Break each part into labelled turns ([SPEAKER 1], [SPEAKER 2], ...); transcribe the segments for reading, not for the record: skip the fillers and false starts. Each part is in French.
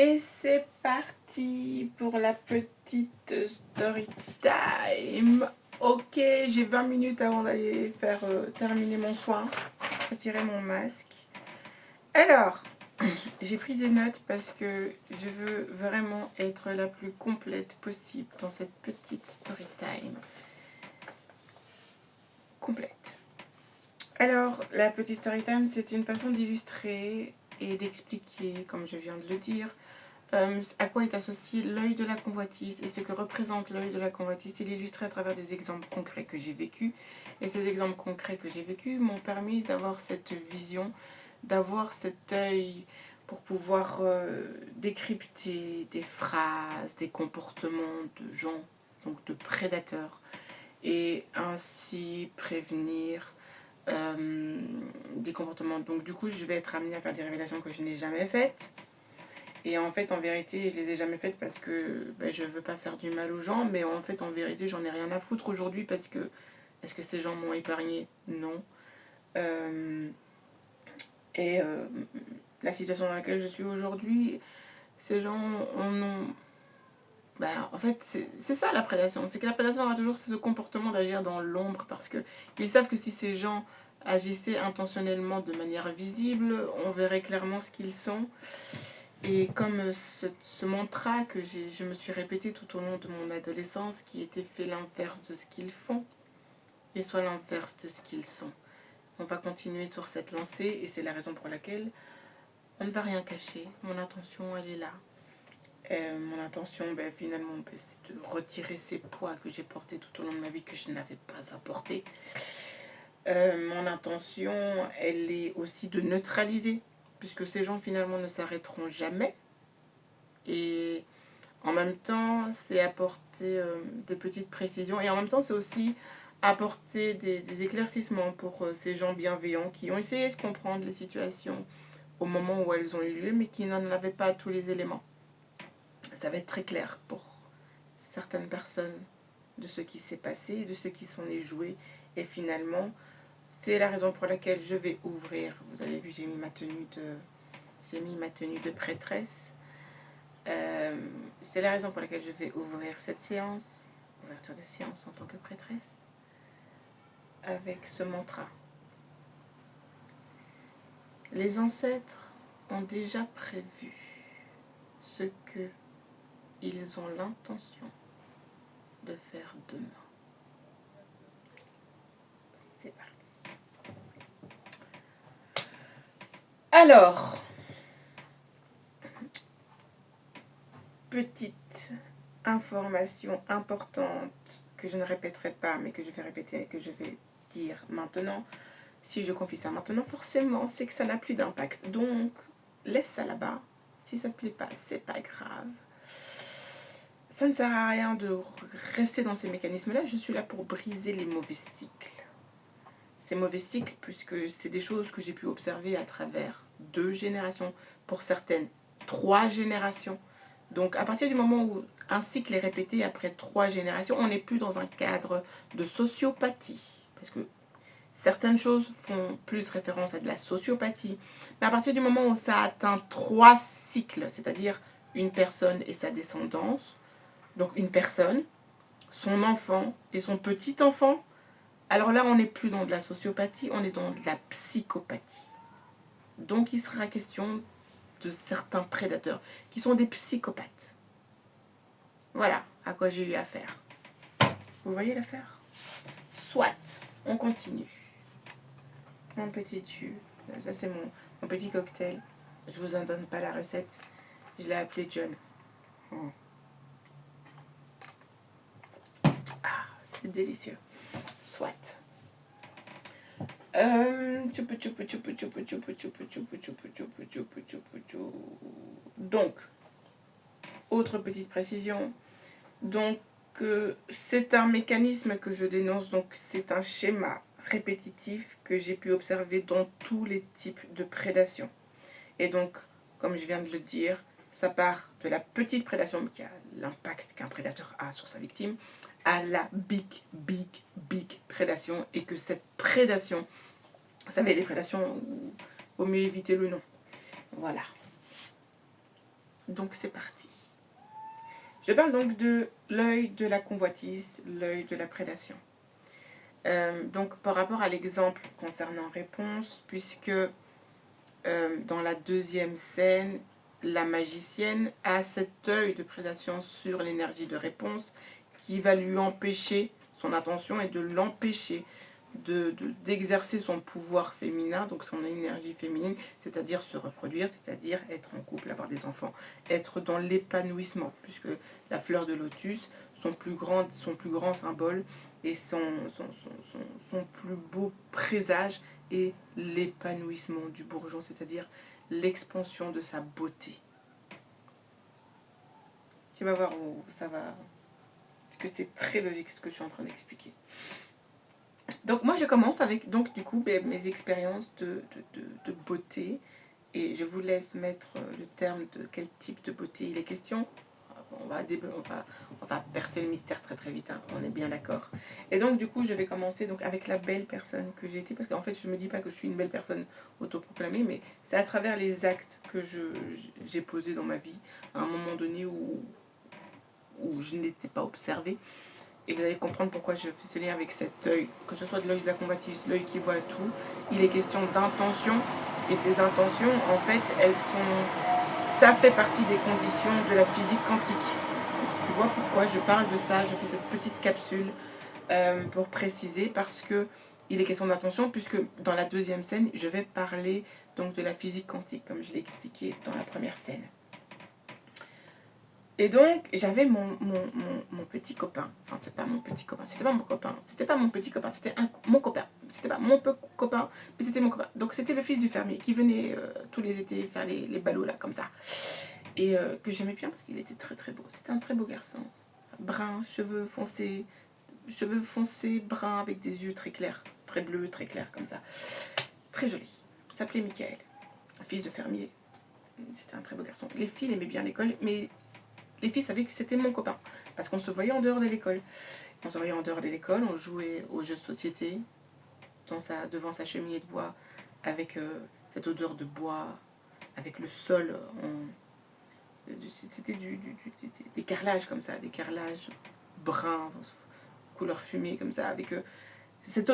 [SPEAKER 1] Et c'est parti pour la petite story time. Ok, j'ai 20 minutes avant d'aller faire terminer mon soin, retirer mon masque. Alors, j'ai pris des notes parce que je veux vraiment être la plus complète possible dans cette petite story time. Complète. Alors, la petite story time, c'est une façon d'illustrer et d'expliquer, comme je viens de le dire, à quoi est associé l'œil de la convoitise et ce que représente l'œil de la convoitise. Il est illustré à travers des exemples concrets que j'ai vécus. Et ces exemples concrets que j'ai vécus m'ont permis d'avoir cette vision, d'avoir cet œil pour pouvoir décrypter des phrases, des comportements de gens, donc de prédateurs, et ainsi prévenir des comportements. Donc du coup, je vais être amenée à faire des révélations que je n'ai jamais faites. Et en fait, en vérité, je les ai jamais faites parce que je veux pas faire du mal aux gens. Mais en fait, en vérité, j'en ai rien à foutre aujourd'hui parce que est-ce que ces gens m'ont épargné? Non. Et la situation dans laquelle je suis aujourd'hui, ces gens en ont... en fait, c'est ça la prédation. C'est que la prédation aura toujours ce comportement d'agir dans l'ombre parce qu'ils savent que si ces gens agissaient intentionnellement de manière visible, on verrait clairement ce qu'ils sont. Et comme ce mantra que je me suis répété tout au long de mon adolescence, qui était fait l'inverse de ce qu'ils font et soit l'inverse de ce qu'ils sont. On va continuer sur cette lancée et c'est la raison pour laquelle on ne va rien cacher. Mon intention, elle est là. Mon intention, finalement, c'est de retirer ces poids que j'ai portés tout au long de ma vie que je n'avais pas à porter. Mon intention, elle est aussi de neutraliser, puisque ces gens finalement ne s'arrêteront jamais. Et en même temps, c'est apporter des petites précisions. Et en même temps, c'est aussi apporter des éclaircissements pour ces gens bienveillants qui ont essayé de comprendre les situations au moment où elles ont eu lieu, mais qui n'en avaient pas tous les éléments. Ça va être très clair pour certaines personnes de ce qui s'est passé, de ce qui s'en est joué. Et finalement, c'est la raison pour laquelle je vais ouvrir. Vous avez vu, j'ai mis ma tenue de prêtresse. C'est la raison pour laquelle je vais ouvrir cette séance, ouverture de séance en tant que prêtresse, avec ce mantra. Les ancêtres ont déjà prévu ce que ils ont l'intention de faire demain. C'est parti. Alors, petite information importante que je ne répéterai pas, mais que je vais répéter et que je vais dire maintenant. Si je confie ça maintenant, forcément, c'est que ça n'a plus d'impact. Donc, laisse ça là-bas. Si ça ne te plaît pas, c'est pas grave. Ça ne sert à rien de rester dans ces mécanismes-là. Je suis là pour briser les mauvais cycles. Ces mauvais cycles, puisque c'est des choses que j'ai pu observer à travers 2 générations, pour certaines 3 générations. Donc, à partir du moment où un cycle est répété après 3 générations, on n'est plus dans un cadre de sociopathie. Parce que certaines choses font plus référence à de la sociopathie. Mais à partir du moment où ça atteint 3 cycles, c'est-à-dire une personne et sa descendance, donc une personne, son enfant et son petit-enfant, alors là, on n'est plus dans de la sociopathie, on est dans de la psychopathie. Donc, il sera question de certains prédateurs qui sont des psychopathes. Voilà à quoi j'ai eu affaire. Vous voyez l'affaire? Soit, on continue. Mon petit jus, ça c'est mon petit cocktail. Je vous en donne pas la recette. Je l'ai appelé John. Ah, c'est délicieux. Soit. Donc, autre petite précision. Donc, c'est un mécanisme que je dénonce. Donc, c'est un schéma répétitif que j'ai pu observer dans tous les types de prédation. Et donc, comme je viens de le dire, ça part de la petite prédation qui a l'impact qu'un prédateur a sur sa victime, à la big prédation, et que cette prédation, vous savez, les prédations, il vaut mieux éviter le nom. Voilà. Donc c'est parti. Je parle donc de l'œil de la convoitise, l'œil de la prédation. Donc par rapport à l'exemple concernant réponse, puisque dans la deuxième scène, la magicienne a cet œil de prédation sur l'énergie de réponse qui va lui empêcher son attention et de l'empêcher d'exercer son pouvoir féminin, donc son énergie féminine, c'est-à-dire se reproduire, c'est-à-dire être en couple, avoir des enfants, être dans l'épanouissement, puisque la fleur de lotus, son plus grand symbole et son plus beau présage est l'épanouissement du bourgeon, c'est-à-dire l'expansion de sa beauté. Tu vas voir où ça va, parce que c'est très logique ce que je suis en train d'expliquer. Donc moi je commence avec donc du coup mes expériences de beauté et je vous laisse mettre le terme de quel type de beauté il est question. On va percer le mystère très très vite, hein, on est bien d'accord. Et donc du coup je vais commencer donc avec la belle personne que j'ai été, parce qu'en fait je me dis pas que je suis une belle personne autoproclamée, mais c'est à travers les actes que j'ai posés dans ma vie à un moment donné où je n'étais pas observée. Et vous allez comprendre pourquoi je fais ce lien avec cet œil, que ce soit de l'œil de la convoitise, l'œil qui voit tout. Il est question d'intention, et ces intentions, en fait, ça fait partie des conditions de la physique quantique. Tu vois pourquoi je parle de ça, je fais cette petite capsule pour préciser, parce que il est question d'intention, puisque dans la deuxième scène, je vais parler donc de la physique quantique, comme je l'ai expliqué dans la première scène. Et donc, j'avais mon petit copain. Enfin, c'est pas mon petit copain. C'était pas mon copain. C'était pas mon petit copain. C'était mon copain. C'était pas mon copain, mais c'était mon copain. Donc, c'était le fils du fermier qui venait tous les étés faire les ballots, là, comme ça. Et que j'aimais bien parce qu'il était très, très beau. C'était un très beau garçon. Brun, cheveux foncés, bruns, avec des yeux très clairs. Très bleus, très clairs, comme ça. Très joli. Il s'appelait Michael. Un fils de fermier. C'était un très beau garçon. Les filles aimaient bien l'école, mais les filles savaient que c'était mon copain, parce qu'on se voyait en dehors de l'école. On se voyait en dehors de l'école, on jouait aux jeux de société, devant sa cheminée de bois, avec cette odeur de bois, avec le sol. C'était des carrelages comme ça, des carrelages bruns, couleur fumée comme ça, avec cette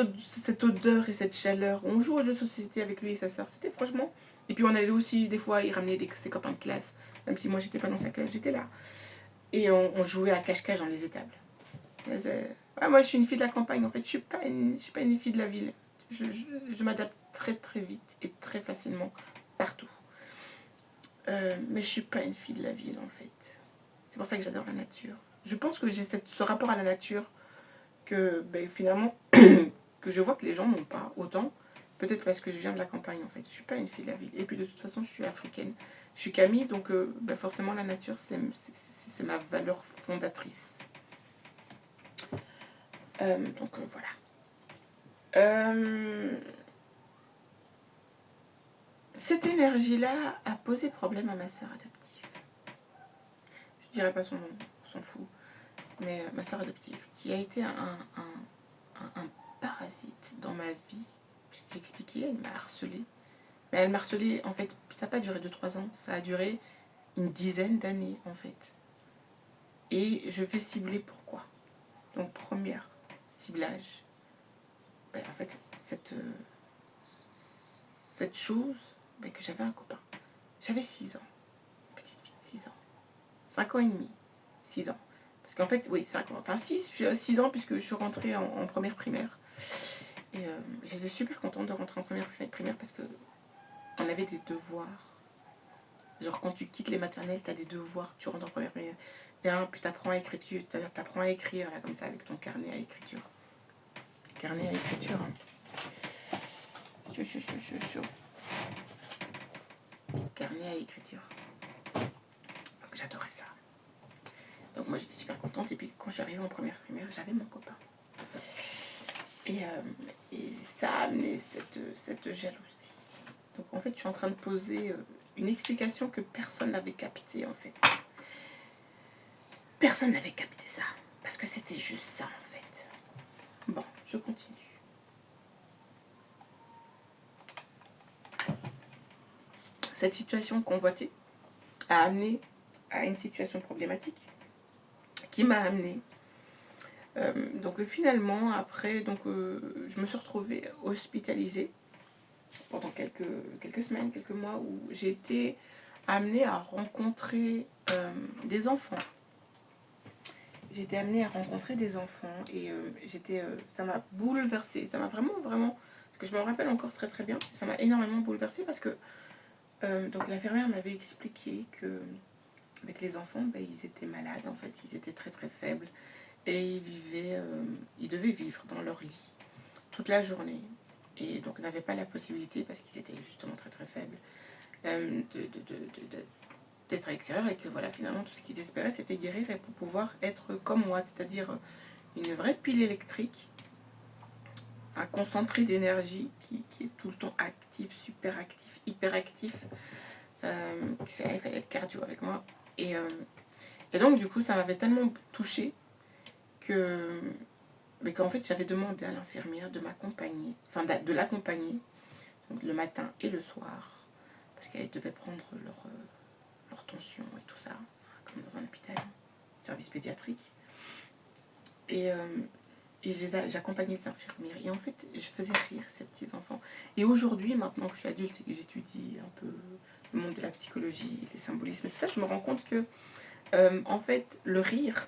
[SPEAKER 1] odeur et cette chaleur. On jouait aux jeux de société avec lui et sa soeur, c'était franchement... Et puis on allait aussi, des fois, il ramenait ses copains de classe, même si moi j'étais pas dans sa classe, j'étais là. Et on jouait à cache-cache dans les étables. Moi je suis une fille de la campagne en fait, je suis pas une fille de la ville. Je m'adapte très très vite et très facilement partout. Mais je suis pas une fille de la ville en fait. C'est pour ça que j'adore la nature. Je pense que j'ai ce rapport à la nature que finalement, que je vois que les gens n'ont pas autant. Peut-être parce que je viens de la campagne en fait. Je suis pas une fille de la ville. Et puis de toute façon, je suis africaine. Je suis Camille, donc forcément la nature, c'est ma valeur fondatrice. Donc voilà. Cette énergie-là a posé problème à ma sœur adoptive. Je dirais pas son nom, on s'en fout. Mais ma sœur adoptive, qui a été un parasite dans ma vie. J'ai expliqué, elle m'a harcelée. Mais elle m'a harcelée, en fait, ça n'a pas duré 2-3 ans, ça a duré une dizaine d'années, en fait. Et je vais cibler pourquoi. Donc, première ciblage. En fait, cette chose, que j'avais un copain. J'avais 6 ans. Petite fille de 6 ans. 5 ans et demi. 6 ans. Parce qu'en fait, oui, 5 ans. Enfin, 6 ans, puisque je suis rentrée en première primaire. Et j'étais super contente de rentrer en première primaire parce que on avait des devoirs. Genre, quand tu quittes les maternelles, tu as des devoirs, tu rentres en première primaire. Puis tu apprends à écrire, là, comme ça, avec ton carnet à écriture. Carnet à écriture, hein. Carnet à écriture. Donc, j'adorais ça. Donc, moi, j'étais super contente. Et puis, quand j'arrivais en première primaire, j'avais mon copain. Et ça a amené cette jalousie. Donc, en fait, je suis en train de poser une explication que personne n'avait captée, en fait. Personne n'avait capté ça. Parce que c'était juste ça, en fait. Bon, je continue. Cette situation convoitée a amené à une situation problématique qui m'a amenée. Donc finalement, après, je me suis retrouvée hospitalisée pendant quelques semaines, quelques mois, où j'ai été amenée à rencontrer des enfants. J'ai été amenée à rencontrer des enfants et ça m'a bouleversée. Ça m'a vraiment, vraiment, parce que je me rappelle encore très très bien, ça m'a énormément bouleversée parce que donc l'infirmière m'avait expliqué que avec les enfants, ils étaient malades en fait, ils étaient très très faibles et ils devaient vivre dans leur lit toute la journée et donc n'avaient pas la possibilité parce qu'ils étaient justement très très faibles d'être à l'extérieur et que voilà finalement tout ce qu'ils espéraient c'était guérir et pour pouvoir être comme moi, c'est-à-dire une vraie pile électrique, un concentré d'énergie qui est tout le temps actif, super actif, hyper actif. Il fallait être cardio avec moi. Et donc, du coup, ça m'avait tellement touchée qu'en fait, j'avais demandé à l'infirmière de m'accompagner, enfin de l'accompagner le matin et le soir, parce qu'elle devait prendre leur tension et tout ça, comme dans un hôpital, service pédiatrique. Et j'accompagnais les infirmières. Et en fait, je faisais rire ces petits enfants. Et aujourd'hui, maintenant que je suis adulte et que j'étudie un peu le monde de la psychologie, les symbolismes et tout ça, je me rends compte que, en fait, le rire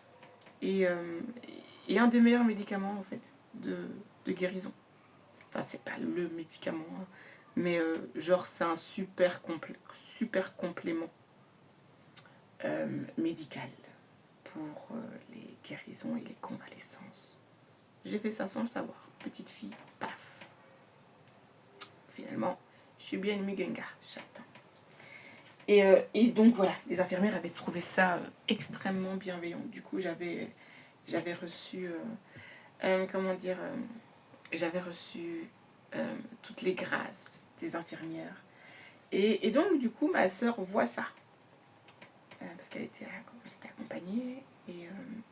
[SPEAKER 1] est un des meilleurs médicaments, en fait, de guérison. Enfin, c'est pas le médicament, hein, mais genre, c'est un super complément médical pour les guérisons et les convalescences. J'ai fait ça sans le savoir. Petite fille, paf. Finalement, je suis bien une mugenga, chaton. Et donc voilà, les infirmières avaient trouvé ça extrêmement bienveillant. Du coup, j'avais reçu, j'avais reçu toutes les grâces des infirmières. Et donc, du coup, ma sœur voit ça. Parce qu'elle était accompagnée et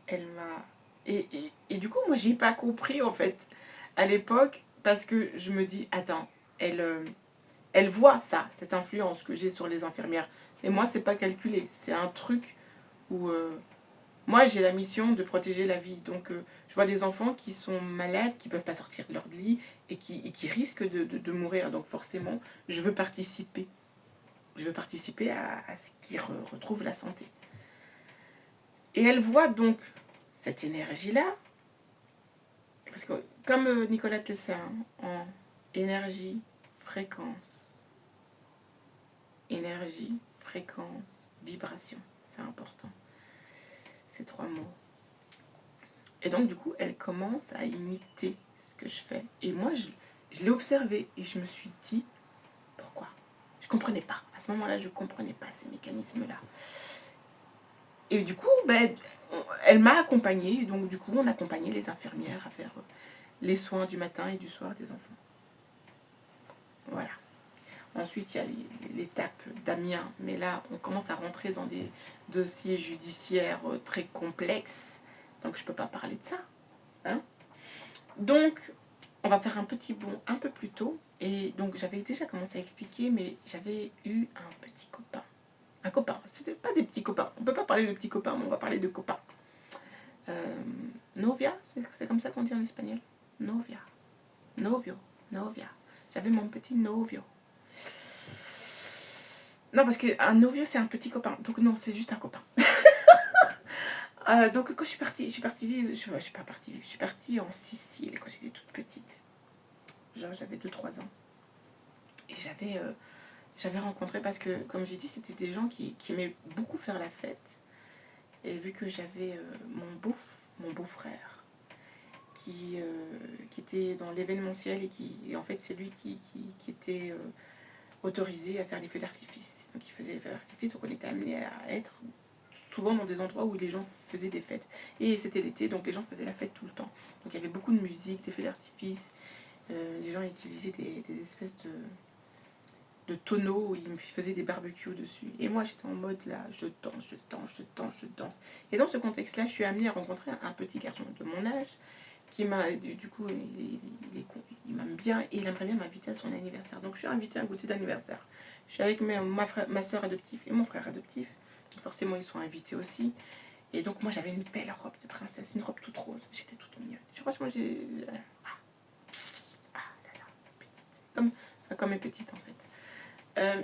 [SPEAKER 1] elle m'a... Et du coup, moi, j'ai pas compris, en fait, à l'époque, parce que je me dis, attends, elle voit ça, cette influence que j'ai sur les infirmières. Et moi, c'est pas calculé. C'est un truc où moi, j'ai la mission de protéger la vie. Donc, je vois des enfants qui sont malades, qui peuvent pas sortir de leur lit et qui risquent de mourir. Donc, forcément, je veux participer. Je veux participer à ce qu'ils retrouvent la santé. Et elle voit donc cette énergie-là. Parce que, comme Nicolas Tesla, en énergie, fréquence, vibration, c'est important. Ces 3 mots. Et donc, du coup, elle commence à imiter ce que je fais. Et moi, je l'ai observé et je me suis dit, pourquoi ? Je comprenais pas. À ce moment-là, je comprenais pas ces mécanismes-là. Et du coup, elle m'a accompagnée. Donc, du coup, on accompagnait les infirmières à faire les soins du matin et du soir des enfants. Voilà. Ensuite, il y a l'étape d'Amiens. Mais là, on commence à rentrer dans des dossiers judiciaires très complexes. Donc, je ne peux pas parler de ça. Hein. Donc, on va faire un petit bond un peu plus tôt. Et donc, j'avais déjà commencé à expliquer, mais j'avais eu un petit copain. Un copain. C'était pas des petits copains. On ne peut pas parler de petits copains, mais on va parler de copains. Novia, c'est comme ça qu'on dit en espagnol. Novia. Novia. J'avais mon petit novio. Non, parce qu'un novio, c'est un petit copain. Donc non, c'est juste un copain. Donc quand je suis partie vivre, je suis partie en Sicile quand j'étais toute petite. Genre j'avais 2-3 ans. Et j'avais rencontré, parce que comme j'ai dit, c'était des gens qui aimaient beaucoup faire la fête. Et vu que j'avais mon beau-frère qui était dans l'événementiel et en fait c'est lui qui était autorisé à faire les feux d'artifice. Donc il faisait les feux d'artifice, donc on était amené à être souvent dans des endroits où les gens faisaient des fêtes. Et c'était l'été, donc les gens faisaient la fête tout le temps. Donc il y avait beaucoup de musique, des feux d'artifice. Les gens utilisaient des espèces de tonneaux où ils faisaient des barbecues dessus. Et moi j'étais en mode là, je danse. Et dans ce contexte-là, je suis amenée à rencontrer un petit garçon de mon âge qui m'a, du coup, il m'aime bien et il aimerait bien m'inviter à son anniversaire. Donc je suis invitée à un goûter d'anniversaire. Je suis avec ma soeur adoptive et mon frère adoptif. Forcément, ils sont invités aussi. Et donc, moi, j'avais une belle robe de princesse, une robe toute rose. J'étais toute mignonne. Franchement, j'ai... Ah là là, petite. Comme mes petites, en fait.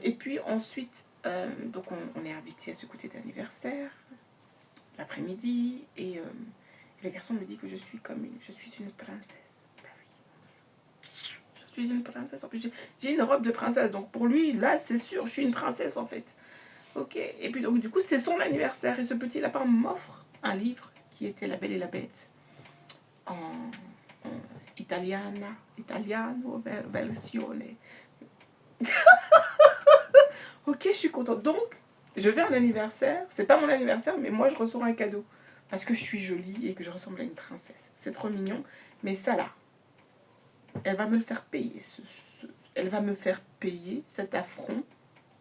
[SPEAKER 1] Et puis, ensuite, donc, on est invité à ce goûter d'anniversaire, l'après-midi. Et le garçon me dit que je suis une princesse. Ben oui. Je suis une princesse. En plus, j'ai une robe de princesse. Donc, pour lui, là, c'est sûr, je suis une princesse, en fait. Ok, et puis donc du coup c'est son anniversaire et ce petit lapin m'offre un livre qui était La Belle et la Bête en, en italiano versione. Ok, je suis contente. Donc je vais à un anniversaire, c'est pas mon anniversaire mais moi je reçois un cadeau parce que je suis jolie et que je ressemble à une princesse. C'est trop mignon, mais ça là, elle va me le faire payer. Elle va me faire payer cet affront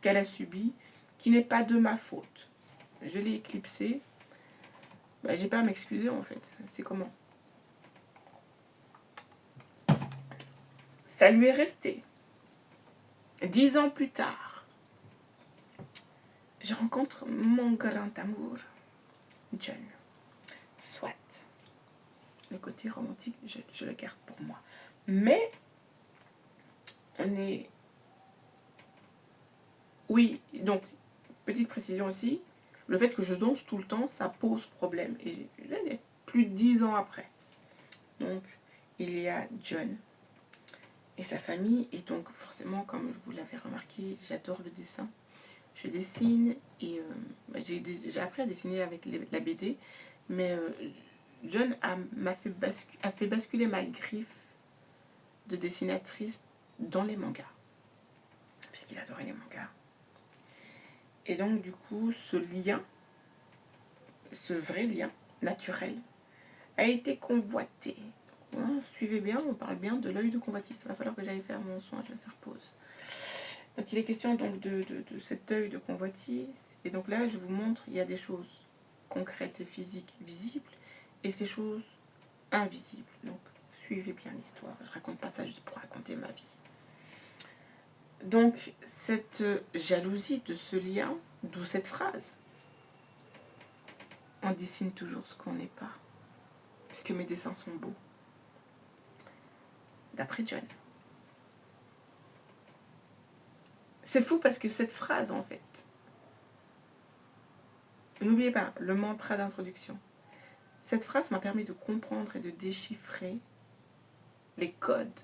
[SPEAKER 1] qu'elle a subi qui n'est pas de ma faute. Je l'ai éclipsé. Bah, j'ai pas à m'excuser en fait. C'est comment? Ça lui est resté. 10 ans plus tard, je rencontre mon grand amour, John. Soit. Le côté romantique, je le garde pour moi. Mais, on est... Oui, donc, petite précision aussi, le fait que je danse tout le temps, ça pose problème. Et là, plus de 10 ans après. Donc, il y a John et sa famille. Et donc, forcément, comme vous l'avez remarqué, j'adore le dessin. Je dessine et j'ai appris à dessiner avec la BD. Mais John a fait basculer ma griffe de dessinatrice dans les mangas. Puisqu'il adorait les mangas. Et donc, du coup, ce lien, ce vrai lien naturel, a été convoité. Bon, suivez bien, on parle bien de l'œil de convoitise. Il va falloir que j'aille faire mon soin, je vais faire pause. Donc il est question donc de cet œil de convoitise. Et donc là, je vous montre, il y a des choses concrètes et physiques visibles et ces choses invisibles. Donc suivez bien l'histoire. Je ne raconte pas ça juste pour raconter ma vie. Donc cette jalousie de ce lien, d'où cette phrase. On dessine toujours ce qu'on n'est pas. Puisque mes dessins sont beaux. D'après John. C'est fou parce que cette phrase, en fait, n'oubliez pas le mantra d'introduction. Cette phrase m'a permis de comprendre et de déchiffrer les codes,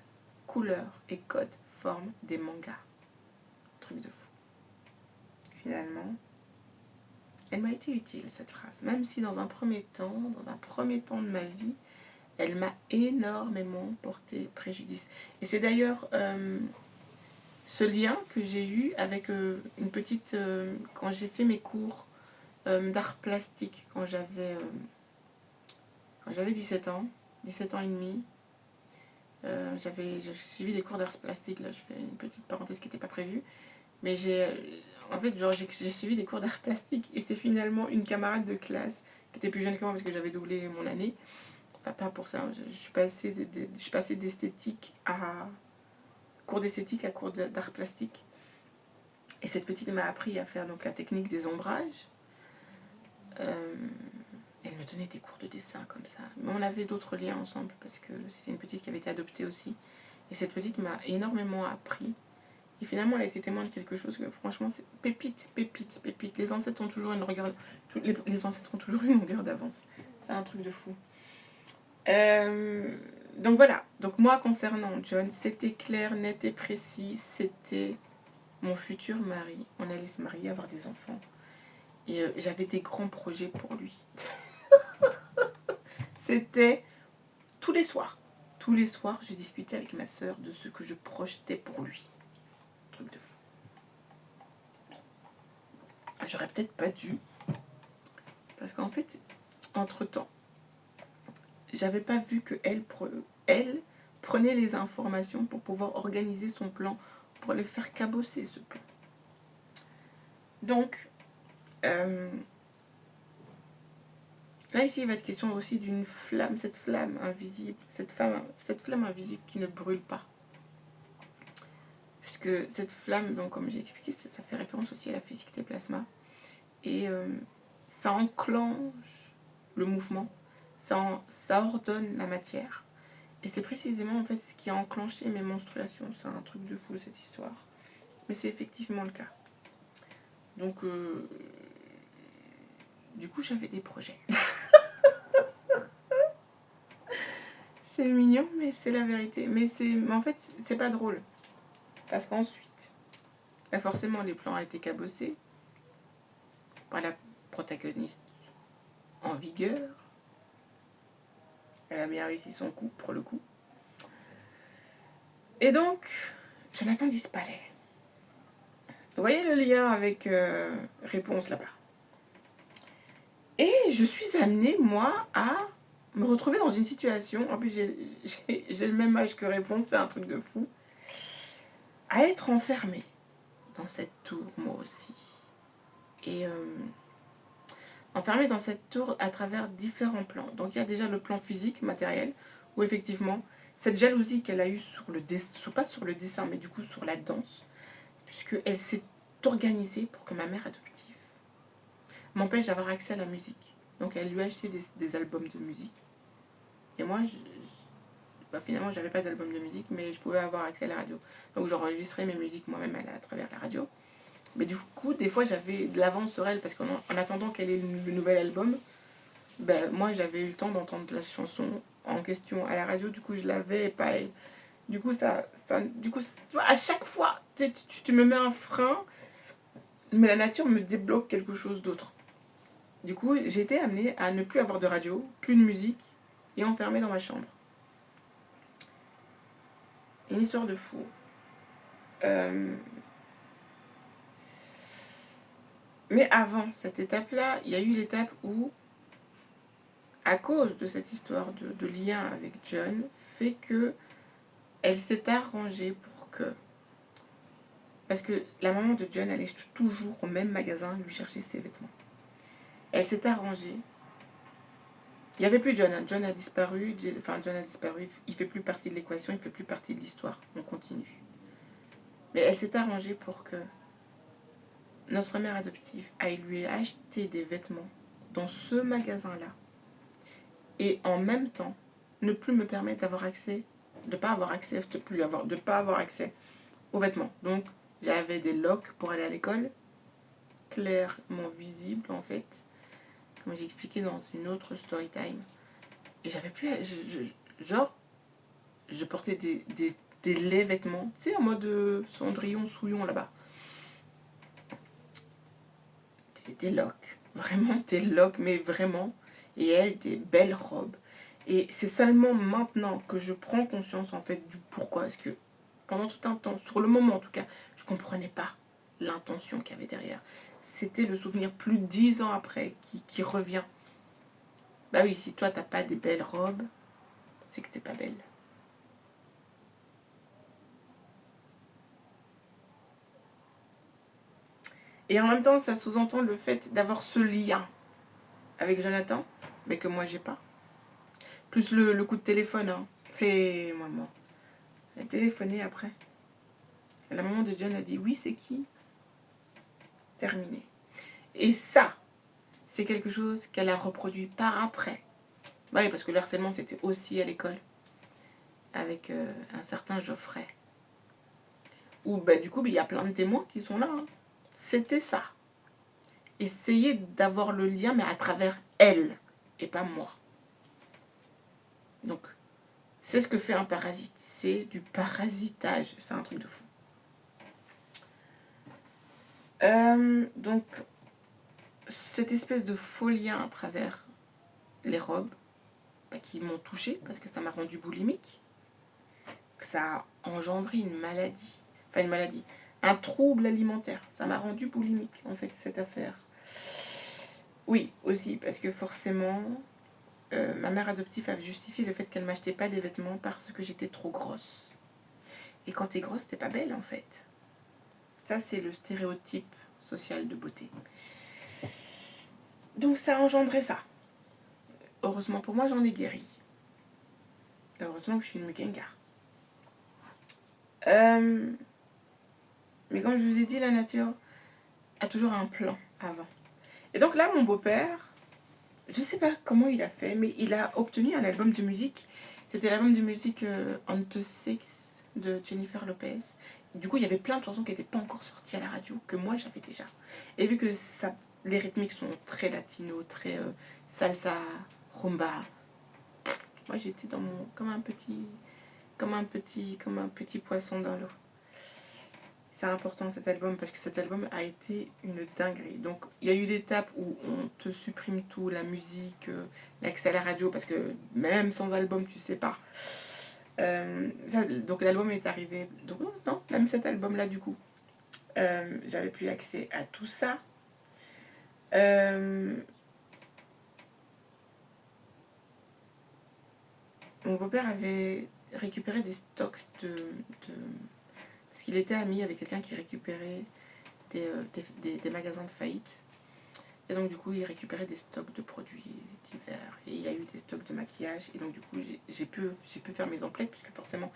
[SPEAKER 1] couleurs et codes, formes des mangas. Truc de fou. Finalement, elle m'a été utile, cette phrase. Même si dans un premier temps de ma vie, elle m'a énormément porté préjudice. Et c'est d'ailleurs ce lien que j'ai eu avec une petite... quand j'ai fait mes cours d'art plastique, quand j'avais 17 ans et demi, j'ai suivi des cours d'art plastique. Là, je fais une petite parenthèse qui n'était pas prévue. Mais j'ai suivi des cours d'art plastique et c'est finalement une camarade de classe qui était plus jeune que moi parce que j'avais doublé mon année. Enfin, pas pour ça, je suis passée d'esthétique à cours d'esthétique à cours d'art plastique. Et cette petite m'a appris à faire donc la technique des ombrages. Elle me donnait des cours de dessin comme ça. Mais on avait d'autres liens ensemble parce que c'est une petite qui avait été adoptée aussi. Et cette petite m'a énormément appris. Et finalement, elle a été témoin de quelque chose que franchement, c'est pépite. Les ancêtres ont toujours une longueur d'avance. C'est un truc de fou. Donc voilà. Donc moi, concernant John, c'était clair, net et précis. C'était mon futur mari. On allait se marier, avoir des enfants. Et j'avais des grands projets pour lui. C'était tous les soirs. Tous les soirs, j'ai discuté avec ma sœur de ce que je projetais pour lui. Truc de fou. J'aurais peut-être pas dû. Parce qu'en fait, entre-temps, j'avais pas vu que elle prenait les informations pour pouvoir organiser son plan, pour le faire cabosser ce plan. Donc, là ici, il va être question aussi d'une flamme, cette flamme invisible, cette flamme invisible qui ne brûle pas. Puisque cette flamme, donc comme j'ai expliqué, ça fait référence aussi à la physique des plasmas. et ça enclenche le mouvement, ça ordonne la matière. Et c'est précisément en fait ce qui a enclenché mes menstruations. C'est un truc de fou cette histoire. Mais c'est effectivement le cas. Donc, du coup, j'avais des projets. C'est mignon, mais c'est la vérité. Mais en fait, c'est pas drôle. Parce qu'ensuite, là, forcément, les plans ont été cabossés par la protagoniste en vigueur. Elle a bien réussi son coup, pour le coup. Et donc, Jonathan disparaît. Vous voyez le lien avec Réponse là-bas. Et je suis amenée, moi, à me retrouver dans une situation, en plus j'ai le même âge que Réponse, c'est un truc de fou, à être enfermée dans cette tour, moi aussi. Et enfermée dans cette tour à travers différents plans. Donc il y a déjà le plan physique, matériel, où effectivement, cette jalousie qu'elle a eue pas sur le dessin, mais du coup sur la danse, puisqu'elle s'est organisée pour que ma mère adoptive m'empêche d'avoir accès à la musique. Donc elle lui a acheté des albums de musique. Et moi, finalement, j'avais pas d'album de musique, mais je pouvais avoir accès à la radio. Donc j'enregistrais mes musiques moi-même à travers la radio. Mais du coup, des fois, j'avais de l'avance sur elle, parce qu'en attendant qu'elle ait le nouvel album, moi, j'avais eu le temps d'entendre la chanson en question à la radio. Du coup, je l'avais et pas elle. Du coup, tu vois, à chaque fois, tu me mets un frein, mais la nature me débloque quelque chose d'autre. Du coup, j'ai été amenée à ne plus avoir de radio, plus de musique, et enfermée dans ma chambre. Une histoire de fou. Mais avant cette étape-là, il y a eu l'étape où, à cause de cette histoire de lien avec John, fait que elle s'est arrangée pour que... Parce que la maman de John allait toujours au même magasin lui chercher ses vêtements. Elle s'est arrangée. Il n'y avait plus John. John a disparu. John a disparu. Il ne fait plus partie de l'équation. Il ne fait plus partie de l'histoire. On continue. Mais elle s'est arrangée pour que notre mère adoptive aille lui acheter des vêtements dans ce magasin-là. Et en même temps, ne plus me permettre d'avoir accès, de pas avoir accès aux vêtements. Donc, j'avais des locks pour aller à l'école, clairement visibles en fait, comme j'ai expliqué dans une autre story time. Et j'avais plus, je portais des laids vêtements, tu sais, en mode Cendrillon, Souillon là-bas. Des locks, vraiment des locks, mais vraiment. Et elle, des belles robes. Et c'est seulement maintenant que je prends conscience en fait du pourquoi. Parce que pendant tout un temps, sur le moment en tout cas, je ne comprenais pas l'intention qu'il y avait derrière. C'était le souvenir plus de 10 ans après qui revient. Bah oui, si toi t'as pas des belles robes, c'est que t'es pas belle. Et en même temps, ça sous-entend le fait d'avoir ce lien avec Jonathan, mais que moi j'ai pas. Plus le coup de téléphone, hein. C'est maman. Elle a téléphoné après. Et la maman de John a dit oui, c'est qui? Terminé. Et ça, c'est quelque chose qu'elle a reproduit par après. Bah oui, parce que le harcèlement, c'était aussi à l'école. Avec un certain Geoffrey. Où du coup, il y a plein de témoins qui sont là. Hein. C'était ça. Essayer d'avoir le lien, mais à travers elle, et pas moi. Donc, c'est ce que fait un parasite. C'est du parasitage. C'est un truc de fou. Donc, cette espèce de faux lien à travers les robes qui m'ont touchée parce que ça m'a rendu boulimique, que ça a engendré une maladie, un trouble alimentaire. Ça m'a rendu boulimique en fait cette affaire. Oui, aussi parce que forcément, ma mère adoptive a justifié le fait qu'elle m'achetait pas des vêtements parce que j'étais trop grosse. Et quand t'es grosse, t'es pas belle en fait. Ça c'est le stéréotype social de beauté. Donc ça a engendré ça. Heureusement pour moi, j'en ai guéri. Heureusement que je suis une Mugenga. Mais comme je vous ai dit, la nature a toujours un plan avant. Et donc là, mon beau-père, je sais pas comment il a fait, mais il a obtenu un album de musique. C'était l'album de musique On the Six de Jennifer Lopez. Du coup, il y avait plein de chansons qui n'étaient pas encore sorties à la radio, que moi j'avais déjà. Et vu que ça, les rythmiques sont très latino, très salsa, rumba, moi j'étais dans mon comme un petit poisson dans l'eau. C'est important cet album parce que cet album a été une dinguerie. Donc il y a eu l'étape où on te supprime tout, la musique, l'accès à la radio, parce que même sans album tu sais pas. Donc l'album est arrivé. Donc non, même cet album-là du coup. J'avais plus accès à tout ça. Mon beau-père avait récupéré des stocks parce qu'il était ami avec quelqu'un qui récupérait des magasins de faillite. Et donc du coup, il récupérait des stocks de produits divers. Et il y a eu des stocks de maquillage. Et donc du coup, j'ai pu faire mes emplettes, puisque forcément,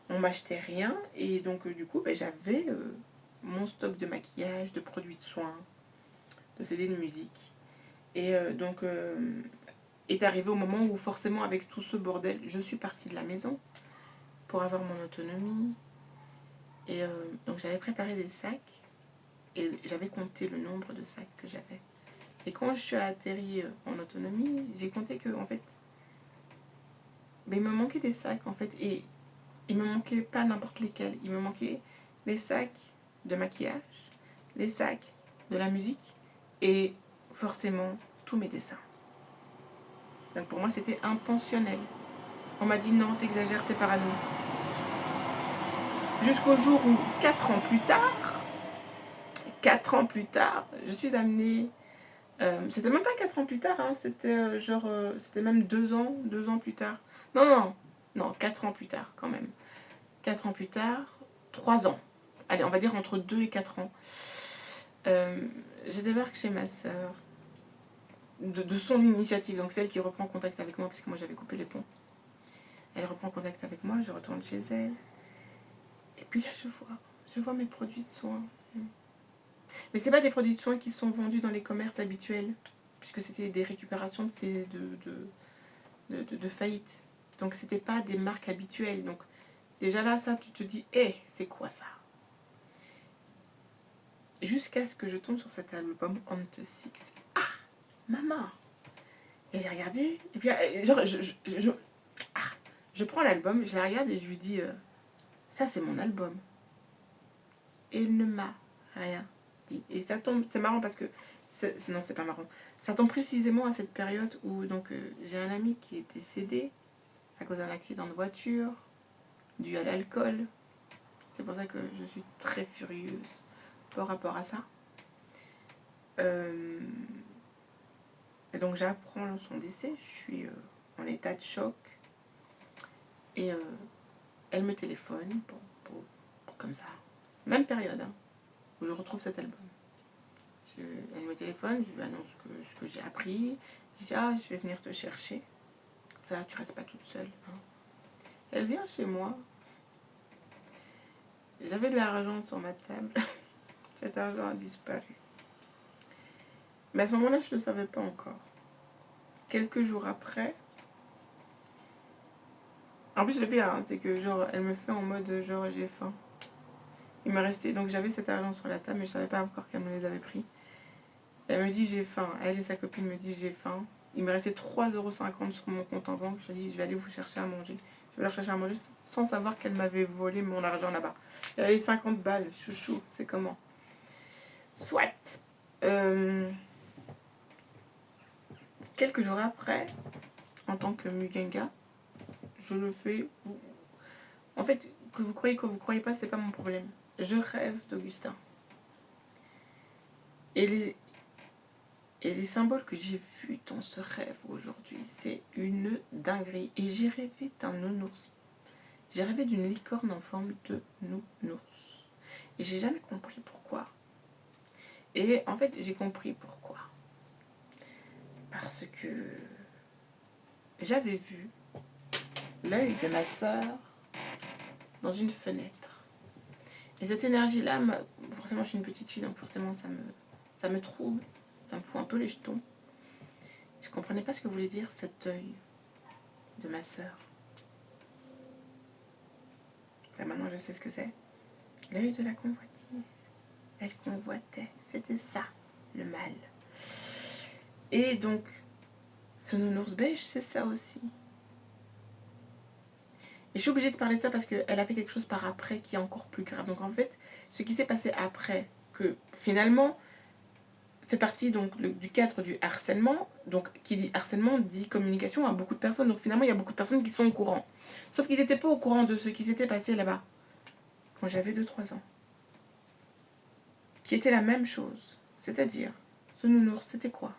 [SPEAKER 1] on m'achetait rien. Et donc du coup, j'avais mon stock de maquillage, de produits de soins, de CD de musique. Et donc, est arrivé au moment où forcément, avec tout ce bordel, je suis partie de la maison pour avoir mon autonomie. Et donc j'avais préparé des sacs. Et j'avais compté le nombre de sacs que j'avais. Et quand je suis atterrie en autonomie, j'ai compté que, en fait, il me manquait des sacs, en fait. Et il me manquait pas n'importe lesquels. Il me manquait les sacs de maquillage, les sacs de la musique et forcément tous mes dessins. Donc pour moi, c'était intentionnel. On m'a dit non, t'exagères, t'es parano. Jusqu'au jour où, 4 ans plus tard, je suis amenée. C'était même pas 4 ans plus tard, hein, c'était c'était même 2 ans plus tard. Non, 4 ans plus tard quand même. 4 ans plus tard, 3 ans. Allez, on va dire entre 2 et 4 ans. Je débarque chez ma sœur, de son initiative, donc celle qui reprend contact avec moi, puisque moi j'avais coupé les ponts. Elle reprend contact avec moi, je retourne chez elle. Et puis là, je vois mes produits de soins. Mais c'est pas des produits de soins qui sont vendus dans les commerces habituels, puisque c'était des récupérations de faillite. Donc c'était pas des marques habituelles. Donc déjà là, ça, tu te dis, c'est quoi ça? Jusqu'à ce que je tombe sur cet album On the Six. Ah, maman! Et j'ai regardé, et puis genre, je prends l'album, je la regarde et je lui dis, ça c'est mon album. Et il ne m'a rien dit. Et ça tombe, c'est marrant parce que, non c'est pas marrant, ça tombe précisément à cette période où donc j'ai un ami qui est décédé à cause d'un accident de voiture, dû à l'alcool. C'est pour ça que je suis très furieuse par rapport à ça. Et donc j'apprends son décès, je suis en état de choc. Et elle me téléphone, comme ça. Même période, hein, où je retrouve cet album. Elle me téléphone, je lui annonce ce que j'ai appris. Je dis, je vais venir te chercher. Ça, tu restes pas toute seule. Hein. Elle vient chez moi. J'avais de l'argent sur ma table. Cet argent a disparu. Mais à ce moment-là, je ne le savais pas encore. Quelques jours après, en plus le pire, hein, c'est que genre, elle me fait en mode genre j'ai faim. Il me restait, donc j'avais cet argent sur la table, mais je savais pas encore qu'elle me les avait pris. Elle me dit j'ai faim. Elle et sa copine me disent j'ai faim. Il me restait 3,50 € sur mon compte en banque. Je dis je vais aller vous chercher à manger. Je vais leur chercher à manger sans savoir qu'elle m'avait volé mon argent là-bas. Il y avait 50 balles, chouchou, c'est comment? Soit. Quelques jours après, en tant que Mugenga, je le fais. En fait, que vous croyez pas, c'est pas mon problème. Je rêve d'Augustin. Et les symboles que j'ai vus dans ce rêve aujourd'hui, c'est une dinguerie. Et j'ai rêvé d'un nounours. J'ai rêvé d'une licorne en forme de nounours. Et j'ai jamais compris pourquoi. Et en fait, j'ai compris pourquoi. Parce que j'avais vu l'œil de ma sœur dans une fenêtre. Et cette énergie-là, forcément je suis une petite fille, donc forcément ça me trouble. Ça me fout un peu les jetons. Je comprenais pas ce que voulait dire cet œil de ma sœur. Là, maintenant, je sais ce que c'est. L'œil de la convoitise. Elle convoitait. C'était ça, le mal. Et donc, ce nounours beige, c'est ça aussi. Et je suis obligée de parler de ça parce qu'elle a fait quelque chose par après qui est encore plus grave. Donc en fait, ce qui s'est passé après, que finalement, fait partie donc du cadre du harcèlement. Donc qui dit harcèlement dit communication à beaucoup de personnes. Donc finalement, il y a beaucoup de personnes qui sont au courant. Sauf qu'ils n'étaient pas au courant de ce qui s'était passé là-bas, quand j'avais 2-3 ans. Qui était la même chose. C'est-à-dire, ce nounours, c'était quoi?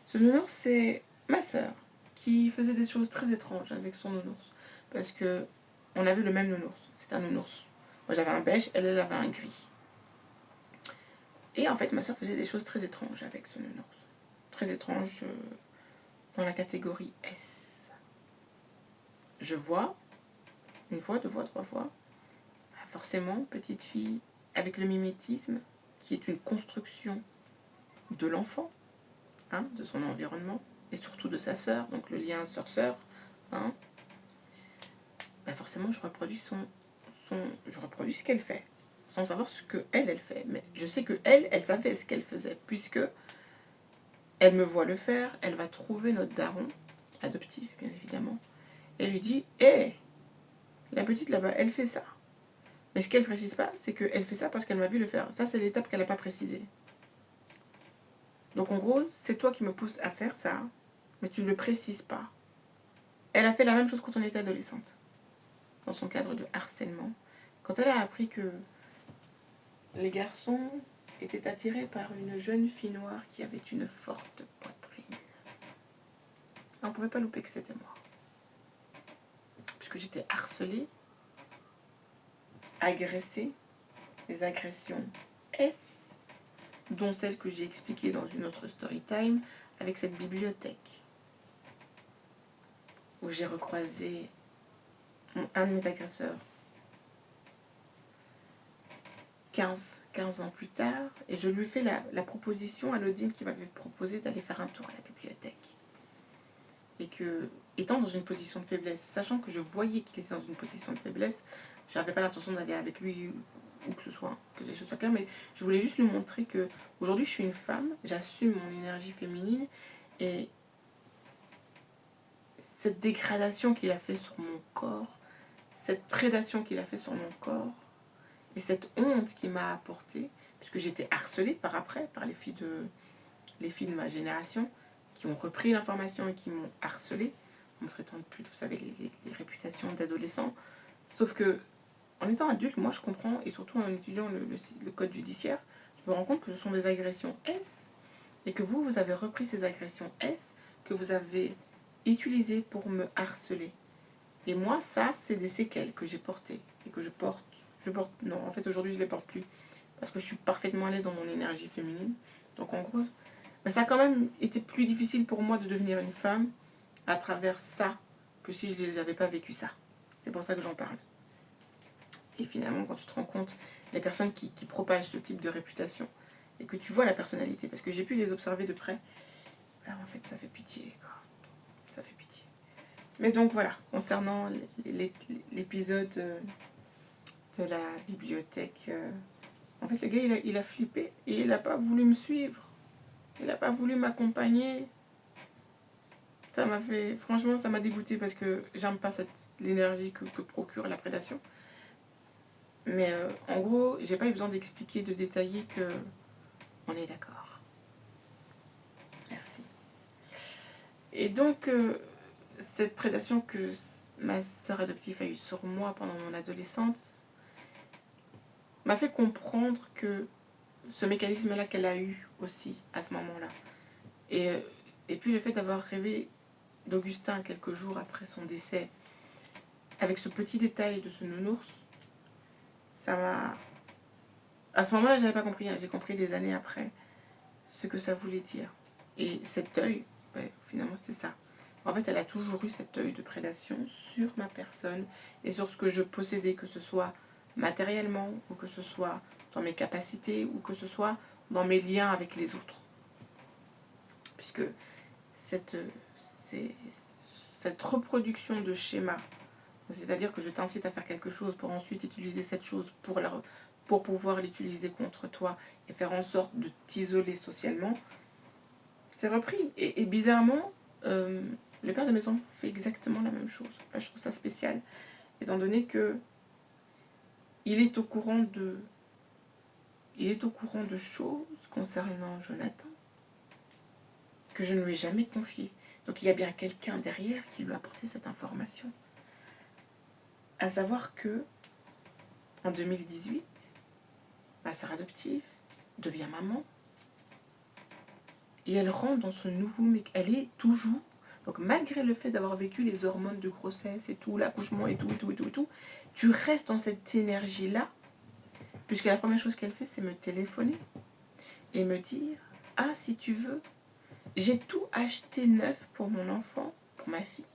[SPEAKER 1] Ce nounours, c'est ma sœur qui faisait des choses très étranges avec son nounours. Parce que on avait le même nounours. C'est un nounours. Moi, j'avais un beige, elle avait un gris. Et en fait, ma soeur faisait des choses très étranges avec ce nounours. Très étranges dans la catégorie S. Je vois, une fois, 2 fois, 3 fois, forcément, petite fille avec le mimétisme, qui est une construction de l'enfant, hein, de son environnement, et surtout de sa sœur, donc le lien sœur-sœur, hein, ben forcément, je reproduis je reproduis ce qu'elle fait, sans savoir ce que elle fait. Mais je sais que elle savait ce qu'elle faisait, puisque elle me voit le faire, elle va trouver notre daron, adoptif bien évidemment, et lui dit « Hé, la petite là-bas, elle fait ça. » Mais ce qu'elle précise pas, c'est qu'elle fait ça parce qu'elle m'a vu le faire. Ça, c'est l'étape qu'elle n'a pas précisée. Donc en gros, c'est toi qui me pousses à faire ça, mais tu ne le précises pas. Elle a fait la même chose quand on était adolescente, dans son cadre de harcèlement. Quand elle a appris que les garçons étaient attirés par une jeune fille noire qui avait une forte poitrine. On ne pouvait pas louper que c'était moi. Puisque j'étais harcelée, agressée, des agressions S, dont celle que j'ai expliquée dans une autre story time avec cette bibliothèque, où j'ai recroisé un de mes agresseurs 15 ans plus tard, et je lui fais la proposition à Claudine qui m'avait proposé d'aller faire un tour à la bibliothèque. Et que, étant dans une position de faiblesse, sachant que je voyais qu'il était dans une position de faiblesse, je n'avais pas l'intention d'aller avec lui ou que ce soit, que les choses soient claires, mais je voulais juste lui montrer que aujourd'hui je suis une femme, j'assume mon énergie féminine, et cette dégradation qu'il a fait sur mon corps, cette prédation qu'il a fait sur mon corps, et cette honte qu'il m'a apportée, puisque j'étais harcelée par après, par les filles de ma génération, qui ont repris l'information et qui m'ont harcelée, en me traitant de pute, vous savez, les réputations d'adolescents. Sauf que, en étant adulte, moi je comprends, et surtout en étudiant le code judiciaire, je me rends compte que ce sont des agressions S, et que vous avez repris ces agressions S, que vous avez utilisées pour me harceler. Et moi, ça, c'est des séquelles que j'ai portées, et que je porte. Non, en fait, aujourd'hui, je ne les porte plus, parce que je suis parfaitement à l'aise dans mon énergie féminine. Donc, en gros, mais ça a quand même été plus difficile pour moi de devenir une femme à travers ça que si je n'avais pas vécu ça. C'est pour ça que j'en parle. Et finalement, quand tu te rends compte, les personnes qui propagent ce type de réputation, et que tu vois la personnalité, parce que j'ai pu les observer de près, alors en fait, ça fait pitié, quoi. Ça fait pitié. Mais donc voilà, concernant l'épisode de la bibliothèque, en fait, le gars, il a flippé et il n'a pas voulu me suivre. Il n'a pas voulu m'accompagner. Ça m'a fait... Franchement, ça m'a dégoûté parce que j'aime pas l'énergie que procure la prédation. Mais en gros, j'ai pas eu besoin d'expliquer, de détailler que... On est d'accord. Merci. Et donc, cette prédation que ma sœur adoptive a eue sur moi pendant mon adolescence m'a fait comprendre que ce mécanisme-là qu'elle a eu aussi à ce moment-là. Et puis le fait d'avoir rêvé d'Augustin quelques jours après son décès, avec ce petit détail de ce nounours, ça m'a... À ce moment-là, j'avais pas compris, hein. J'ai compris des années après ce que ça voulait dire. Et cet œil, ouais, finalement c'est ça. En fait, elle a toujours eu cet œil de prédation sur ma personne et sur ce que je possédais, que ce soit matériellement, ou que ce soit dans mes capacités, ou que ce soit dans mes liens avec les autres. puisque cette, cette reproduction de schéma, c'est-à-dire que je t'incite à faire quelque chose pour ensuite utiliser cette chose pour pouvoir l'utiliser contre toi et faire en sorte de t'isoler socialement, c'est repris. Et bizarrement, le père de mes enfants fait exactement la même chose. Enfin, je trouve ça spécial, étant donné que il est au courant de choses concernant Jonathan que je ne lui ai jamais confiées. Donc il y a bien quelqu'un derrière qui lui a apporté cette information. À savoir que en 2018, ma sœur adoptive devient maman et elle rentre dans ce nouveau... Elle est toujours... Donc malgré le fait d'avoir vécu les hormones de grossesse et tout, l'accouchement et tout, tu restes dans cette énergie-là, puisque la première chose qu'elle fait, c'est me téléphoner et me dire « Ah, si tu veux, j'ai tout acheté neuf pour mon enfant, pour ma fille.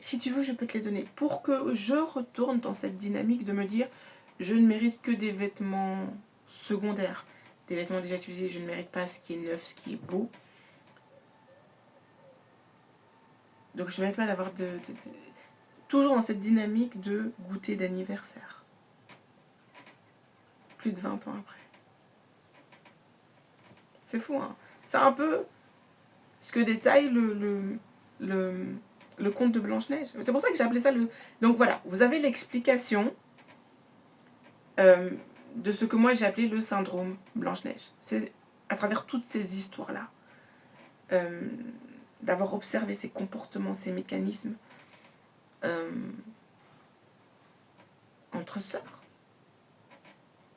[SPEAKER 1] Si tu veux, je peux te les donner. » Pour que je retourne dans cette dynamique de me dire « Je ne mérite que des vêtements secondaires. Des vêtements déjà utilisés, je ne mérite pas ce qui est neuf, ce qui est beau. » Donc je ne mérite pas d'avoir toujours dans cette dynamique de goûter d'anniversaire. Plus de 20 ans après. C'est fou, hein. C'est un peu ce que détaille le conte de Blanche-Neige. C'est pour ça que j'ai appelé ça le... Donc voilà, vous avez l'explication de ce que moi j'ai appelé le syndrome Blanche-Neige. C'est à travers toutes ces histoires-là. D'avoir observé ces comportements, ces mécanismes entre sœurs.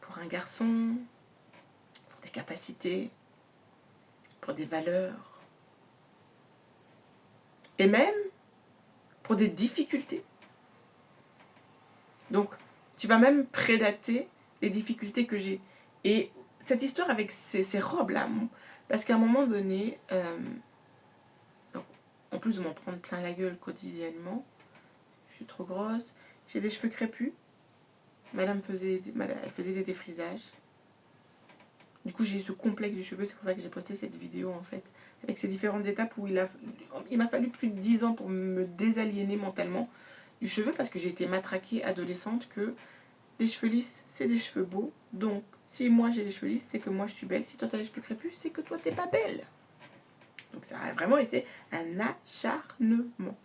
[SPEAKER 1] Pour un garçon, pour des capacités, pour des valeurs. Et même pour des difficultés. Donc, tu vas même prédater les difficultés que j'ai. Et cette histoire avec ces robes-là, parce qu'à un moment donné, en plus de m'en prendre plein la gueule quotidiennement, je suis trop grosse, j'ai des cheveux crépus, elle faisait des défrisages. Du coup, j'ai eu ce complexe du cheveu, c'est pour ça que j'ai posté cette vidéo en fait, avec ces différentes étapes où il m'a fallu plus de 10 ans pour me désaliéner mentalement du cheveu, parce que j'ai été matraquée adolescente que des cheveux lisses, c'est des cheveux beaux. Donc, si moi j'ai les cheveux lisses, c'est que moi je suis belle. Si toi t'as les cheveux crépus, c'est que toi t'es pas belle. Donc ça a vraiment été un acharnement.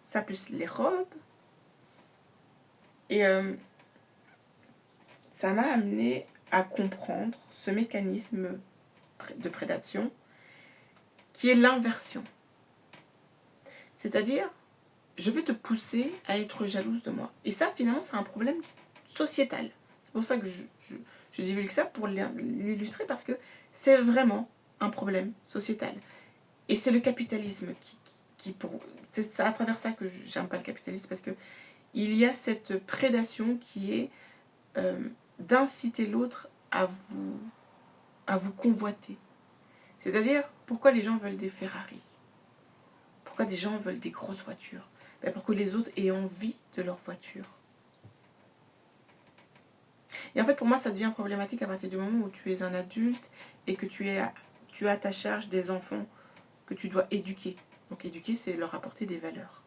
[SPEAKER 1] Ça plus les robes. Et ça m'a amené à comprendre ce mécanisme de prédation qui est l'inversion. C'est-à-dire, je vais te pousser à être jalouse de moi. Et ça, finalement, c'est un problème sociétal. C'est pour ça que je divulgue ça pour l'illustrer, parce que c'est vraiment un problème sociétal. Et c'est le capitalisme c'est à travers ça que j'aime pas le capitalisme, parce que il y a cette prédation qui est d'inciter l'autre à vous convoiter. C'est-à-dire, pourquoi les gens veulent des Ferrari? Pourquoi des gens veulent des grosses voitures? Pour que les autres aient envie de leur voiture. Et en fait, pour moi, ça devient problématique à partir du moment où tu es un adulte et que tu as à ta charge des enfants que tu dois éduquer. Donc éduquer, c'est leur apporter des valeurs.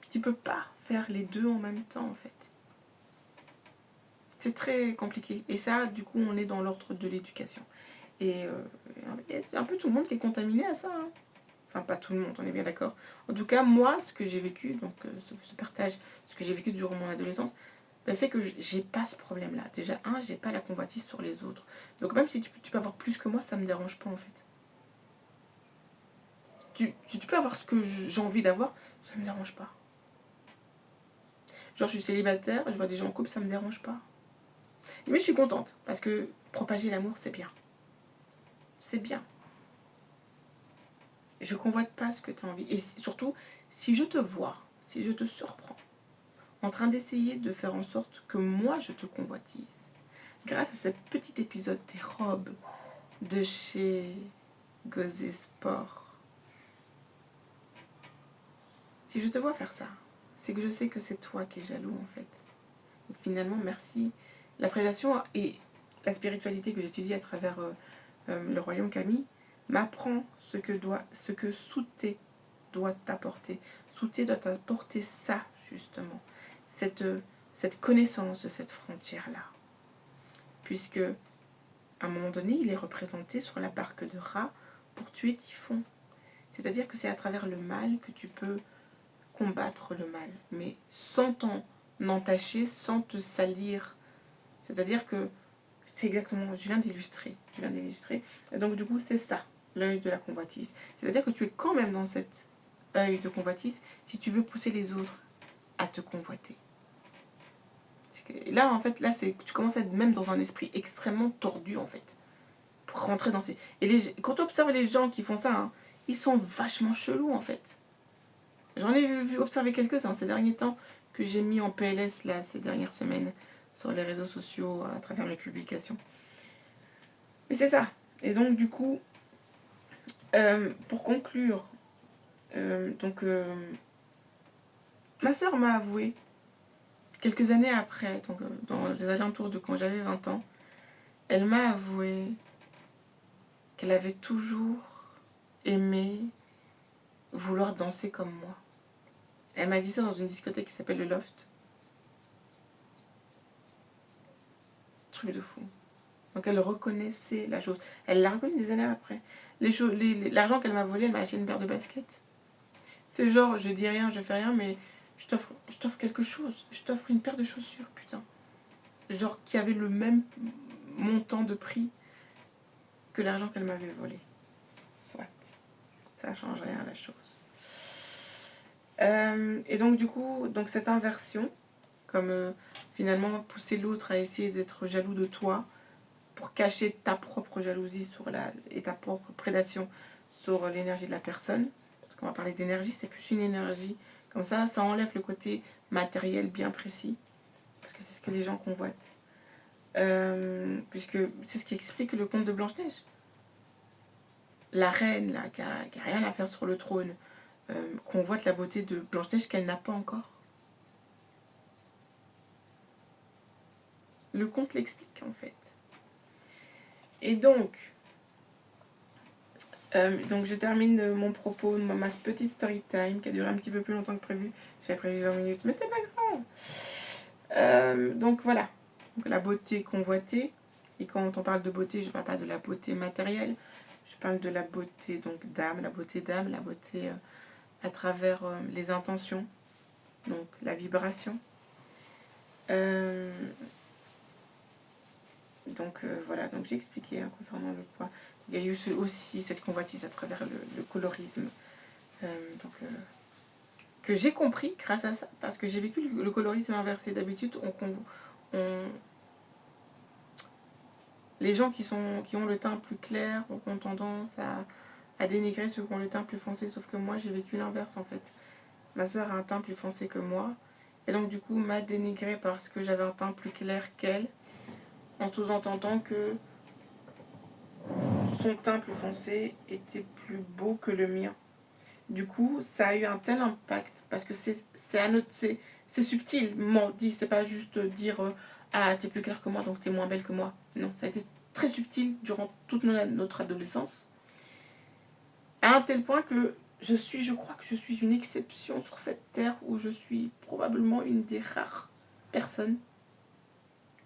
[SPEAKER 1] Tu ne peux pas faire les deux en même temps, en fait. C'est très compliqué. Et ça, du coup, on est dans l'ordre de l'éducation. Et il y a un peu tout le monde qui est contaminé à ça. Hein. Enfin, pas tout le monde, on est bien d'accord. En tout cas, moi, ce que j'ai vécu, donc ce partage, ce que j'ai vécu durant mon adolescence, fait que j'ai pas ce problème-là. Déjà, j'ai pas la convoitise sur les autres. Donc même si tu peux avoir plus que moi, ça me dérange pas, en fait. Tu peux avoir ce que j'ai envie d'avoir, ça me dérange pas. Genre, je suis célibataire, je vois des gens en couple, ça me dérange pas. Mais je suis contente, parce que propager l'amour, c'est bien. C'est bien. Je convoite pas ce que tu as envie. Et surtout, si je te vois, si je te surprends, en train d'essayer de faire en sorte que moi, je te convoitise, grâce à ce petit épisode des robes de chez Gosé Sport, si je te vois faire ça, c'est que je sais que c'est toi qui es jaloux, en fait. Donc, finalement, merci. La prédation et la spiritualité que j'étudie à travers le royaume Camille, m'apprend ce que Souté doit t'apporter. Souté doit t'apporter ça, justement. Cette connaissance de cette frontière-là. Puisque, à un moment donné, il est représenté sur la barque de Ra pour tuer Typhon. C'est-à-dire que c'est à travers le mal que tu peux combattre le mal, mais sans t'en entacher, sans te salir. C'est-à-dire que c'est exactement, je viens d'illustrer. Et donc du coup, c'est ça, l'œil de la convoitise. C'est-à-dire que tu es quand même dans cet œil de convoitise si tu veux pousser les autres à te convoiter. Là, en fait, tu commences à être même dans un esprit extrêmement tordu, en fait. Pour rentrer dans ces... Quand tu observes les gens qui font ça, hein, ils sont vachement chelous, en fait. J'en ai vu observer quelques-uns ces derniers temps que j'ai mis en PLS, là, ces dernières semaines, sur les réseaux sociaux, à travers mes publications. Mais c'est ça. Et donc, du coup, pour conclure, ma sœur m'a avoué, quelques années après, donc, dans les alentours de quand j'avais 20 ans, elle m'a avoué qu'elle avait toujours aimé vouloir danser comme moi. Elle m'a dit ça dans une discothèque qui s'appelle le Loft. Truc de fou. Donc elle reconnaissait la chose. Elle l'a reconnu des années après. L'argent qu'elle m'a volé, elle m'a acheté une paire de baskets. C'est genre, je dis rien, je fais rien, mais je t'offre quelque chose. Je t'offre une paire de chaussures, putain. Genre qui avait le même montant de prix que l'argent qu'elle m'avait volé. Soit. Ça ne change rien à la chose. Et donc du coup, cette inversion, comme finalement pousser l'autre à essayer d'être jaloux de toi pour cacher ta propre jalousie et ta propre prédation sur l'énergie de la personne. Parce qu'on va parler d'énergie, c'est plus une énergie. Comme ça enlève le côté matériel bien précis. Parce que c'est ce que les gens convoitent. Puisque c'est ce qui explique le conte de Blanche-Neige. La reine, là, qui a rien à faire sur le trône, convoite la beauté de Blanche-Neige qu'elle n'a pas encore. Le conte l'explique, en fait. Et donc je termine mon propos, ma petite story time qui a duré un petit peu plus longtemps que prévu. J'avais prévu 20 minutes, mais c'est pas grave. Donc voilà, la beauté convoitée. Et quand on parle de beauté, je ne parle pas de la beauté matérielle. Je parle de la beauté d'âme, la beauté à travers les intentions, donc la vibration. Voilà, donc j'ai expliqué concernant le poids. Il y a eu aussi cette convoitise à travers le colorisme. Que j'ai compris grâce à ça, parce que j'ai vécu le colorisme inversé. D'habitude, les gens qui ont le teint plus clair ont tendance à dénigrer ceux qui ont le teint plus foncé, sauf que moi, j'ai vécu l'inverse en fait. Ma soeur a un teint plus foncé que moi, et donc du coup, m'a dénigré parce que j'avais un teint plus clair qu'elle, en sous-entendant que son teint plus foncé était plus beau que le mien. Du coup, ça a eu un tel impact, parce que c'est subtilement dit, c'est pas juste dire ah, t'es plus claire que moi, donc t'es moins belle que moi. Non, ça a été très subtil durant toute notre adolescence, à un tel point que je crois que je suis une exception sur cette terre, où je suis probablement une des rares personnes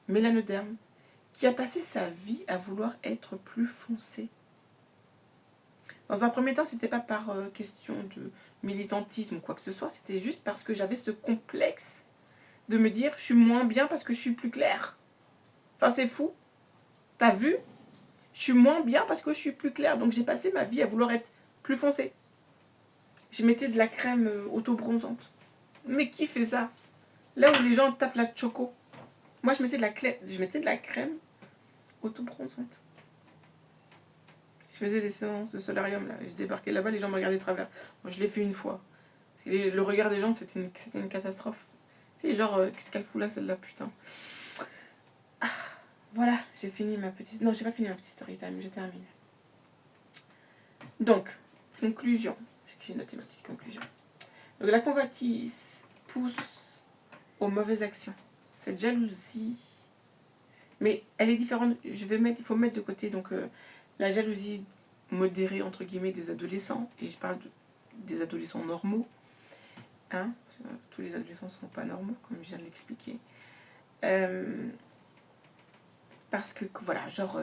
[SPEAKER 1] mélanoderme qui a passé sa vie à vouloir être plus foncée. Dans un premier temps, c'était pas par question de militantisme ou quoi que ce soit, c'était juste parce que j'avais ce complexe de me dire je suis moins bien parce que je suis plus claire. Enfin, c'est fou. T'as vu? Je suis moins bien parce que je suis plus claire. Donc j'ai passé ma vie à vouloir être plus foncée. Je mettais de la crème auto-bronzante. Mais qui fait ça? Là où les gens tapent la choco. Moi, je mettais de la crème auto-bronzante. Je faisais des séances de solarium, là. Je débarquais là-bas, les gens me regardaient de travers. Moi, je l'ai fait une fois. Le regard des gens, c'était une catastrophe. C'est genre, qu'est-ce qu'elle fout là, celle-là, putain. Ah, voilà, j'ai fini ma petite... Non, j'ai pas fini ma petite story time, j'ai terminé. Donc, conclusion. Est-ce que j'ai noté ma petite conclusion? Donc, la convoitise pousse aux mauvaises actions. Cette jalousie... Mais elle est différente. Il faut mettre de côté, la jalousie modérée, entre guillemets, des adolescents, et je parle des adolescents normaux, hein, tous les adolescents ne sont pas normaux, comme je viens de l'expliquer. Parce que voilà, genre,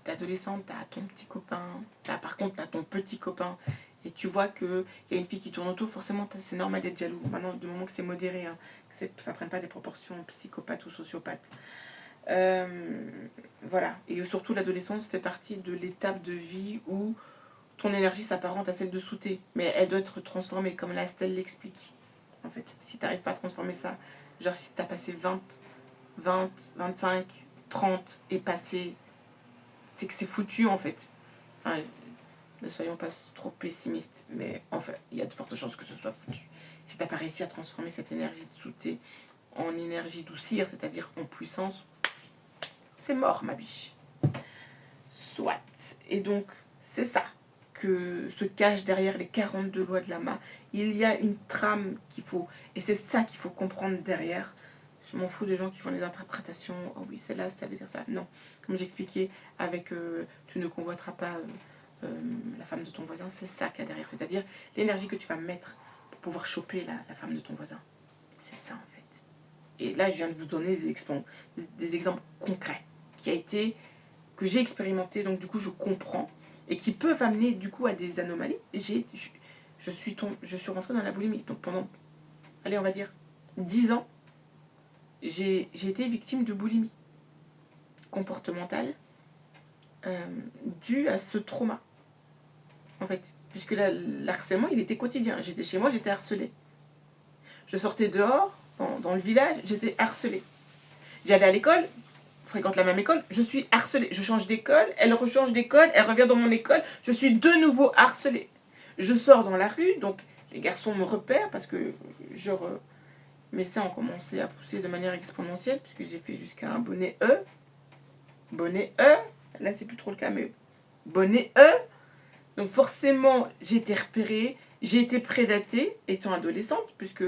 [SPEAKER 1] t'es adolescente, t'as ton petit copain, par contre, t'as ton petit copain, et tu vois qu'il y a une fille qui tourne autour, forcément, c'est normal d'être jaloux. Maintenant, du moment que c'est modéré, hein, que ça ne prenne pas des proportions psychopathes ou sociopathes. Voilà. Et surtout, l'adolescence fait partie de l'étape de vie où ton énergie s'apparente à celle de Souté. Mais elle doit être transformée, comme la Stèle l'explique. En fait, si tu n'arrives pas à transformer ça, genre si tu as passé 20, 25, 30 et passé, c'est que c'est foutu en fait. Enfin, ne soyons pas trop pessimistes, mais enfin, il y a de fortes chances que ce soit foutu. Si tu n'as pas réussi à transformer cette énergie de Souté en énergie doucire, c'est-à-dire en puissance, c'est mort ma biche. Soit. Et donc, c'est ça que se cache derrière les 42 lois de Lama. Il y a une trame qu'il faut, et c'est ça qu'il faut comprendre derrière. Je m'en fous des gens qui font des interprétations. Oh oui, celle-là, ça veut dire ça. Non. Comme j'expliquais avec tu ne convoiteras pas la femme de ton voisin, c'est ça qu'il y a derrière. C'est-à-dire l'énergie que tu vas mettre pour pouvoir choper la femme de ton voisin. C'est ça en fait. Et là, je viens de vous donner des exemples concrets que j'ai expérimenté, donc du coup je comprends, et qui peuvent amener du coup à des anomalies. Je suis rentrée dans la boulimie. Donc pendant, allez, on va dire 10 ans, j'ai été victime de boulimie comportementale due à ce trauma. En fait, puisque l'harcèlement, il était quotidien. J'étais chez moi, j'étais harcelée. Je sortais dehors, dans le village, j'étais harcelée. J'allais à l'école, fréquente la même école, je suis harcelée. Je change d'école, elle rechange d'école, elle revient dans mon école, je suis de nouveau harcelée. Je sors dans la rue, donc les garçons me repèrent parce que genre mes seins ont commencé à pousser de manière exponentielle puisque j'ai fait jusqu'à un bonnet E. Bonnet E, là c'est plus trop le cas, mais bonnet E. Donc forcément, j'ai été repérée, j'ai été prédatée étant adolescente puisque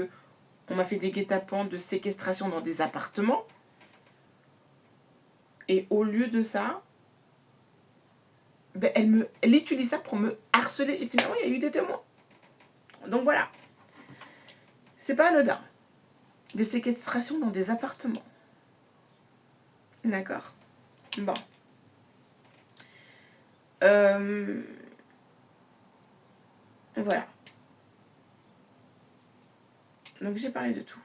[SPEAKER 1] on m'a fait des guet-apens de séquestration dans des appartements. Et au lieu de ça, ben elle utilise ça pour me harceler. Et finalement, il y a eu des témoins. Donc voilà. C'est pas anodin. Des séquestrations dans des appartements. D'accord. Bon. Voilà. Donc j'ai parlé de tout.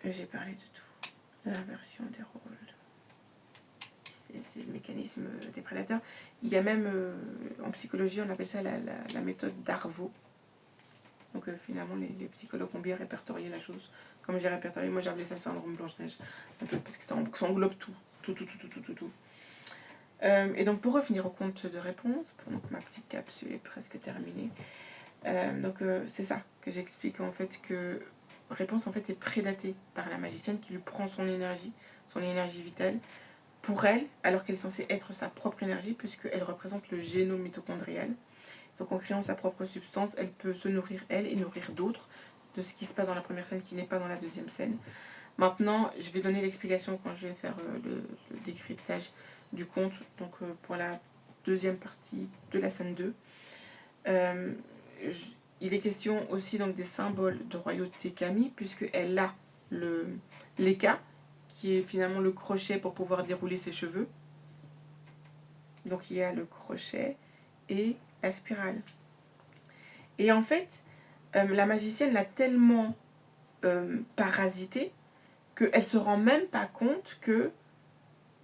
[SPEAKER 1] J'ai parlé de tout. L'inversion des rôles. C'est le mécanisme des prédateurs. Il y a même, en psychologie, on appelle ça la méthode Darvo. Donc finalement, les psychologues ont bien répertorié la chose. Comme j'ai répertorié, moi j'appelais ça le syndrome Blanche-Neige. Parce que ça englobe tout. Tout. Et donc pour revenir au compte de réponse, pendant que ma petite capsule est presque terminée, c'est ça que j'explique en fait, que réponse en fait est prédatée par la magicienne qui lui prend son énergie vitale pour elle, alors qu'elle est censée être sa propre énergie puisqu'elle représente le génome mitochondrial. Donc en créant sa propre substance, elle peut se nourrir elle et nourrir d'autres de ce qui se passe dans la première scène qui n'est pas dans la deuxième scène. Maintenant, je vais donner l'explication quand je vais faire le décryptage du conte, donc pour la deuxième partie de la scène 2. Il est question aussi donc des symboles de royauté kami, puisqu'elle a l'eka, qui est finalement le crochet pour pouvoir dérouler ses cheveux. Donc il y a le crochet et la spirale. Et en fait, la magicienne l'a tellement parasité qu'elle ne se rend même pas compte que...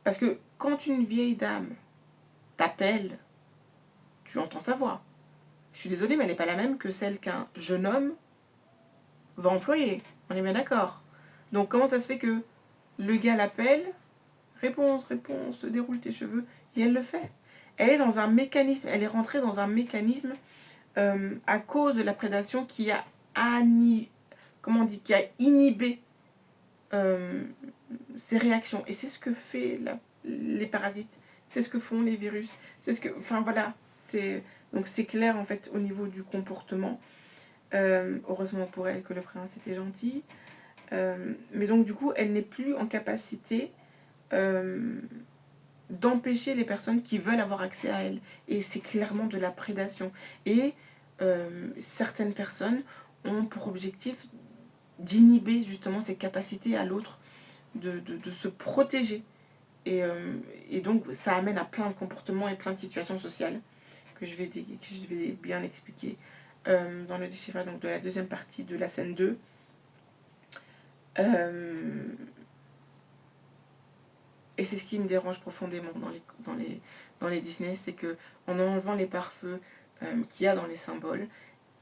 [SPEAKER 1] Parce que quand une vieille dame t'appelle, tu entends sa voix. Je suis désolée, mais elle n'est pas la même que celle qu'un jeune homme va employer. On est bien d'accord. Donc comment ça se fait que le gars l'appelle, réponse, déroule tes cheveux, et elle le fait. Elle est dans un mécanisme, elle est rentrée dans un mécanisme à cause de la prédation qui a qui a inhibé ces réactions. Et c'est ce que fait les parasites, c'est ce que font les virus, c'est ce que... Enfin voilà, donc c'est clair en fait au niveau du comportement. Heureusement pour elle que le prince était gentil. Mais donc du coup, elle n'est plus en capacité d'empêcher les personnes qui veulent avoir accès à elle. Et c'est clairement de la prédation. Et certaines personnes ont pour objectif d'inhiber justement ces capacités à l'autre de se protéger. Et donc ça amène à plein de comportements et plein de situations sociales que je vais bien expliquer dans le déchiffrage donc de la deuxième partie de la scène 2. Et c'est ce qui me dérange profondément dans les Disney, c'est que en enlevant les pare-feux qu'il y a dans les symboles,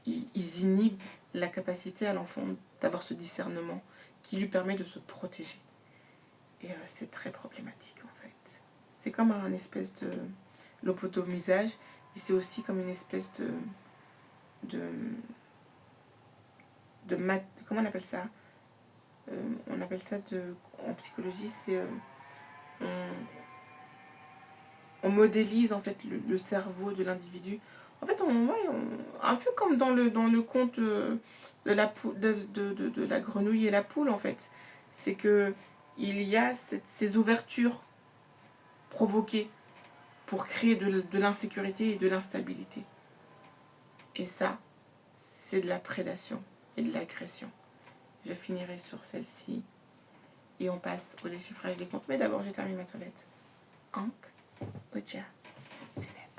[SPEAKER 1] ils inhibent la capacité à l'enfant d'avoir ce discernement qui lui permet de se protéger. Et c'est très problématique en fait. C'est comme un espèce de lobotomisage, et c'est aussi comme une espèce comment on appelle ça, on appelle ça en psychologie, c'est on modélise en fait le cerveau de l'individu. En fait, un peu comme dans le conte de la grenouille et la poule, en fait. C'est que il y a ces ouvertures provoquées pour créer de l'insécurité et de l'instabilité. Et ça, c'est de la prédation et de l'agression. Je finirai sur celle-ci. Et on passe au déchiffrage des comptes. Mais d'abord, j'ai terminé ma toilette. Ankh, Oja, Sénène.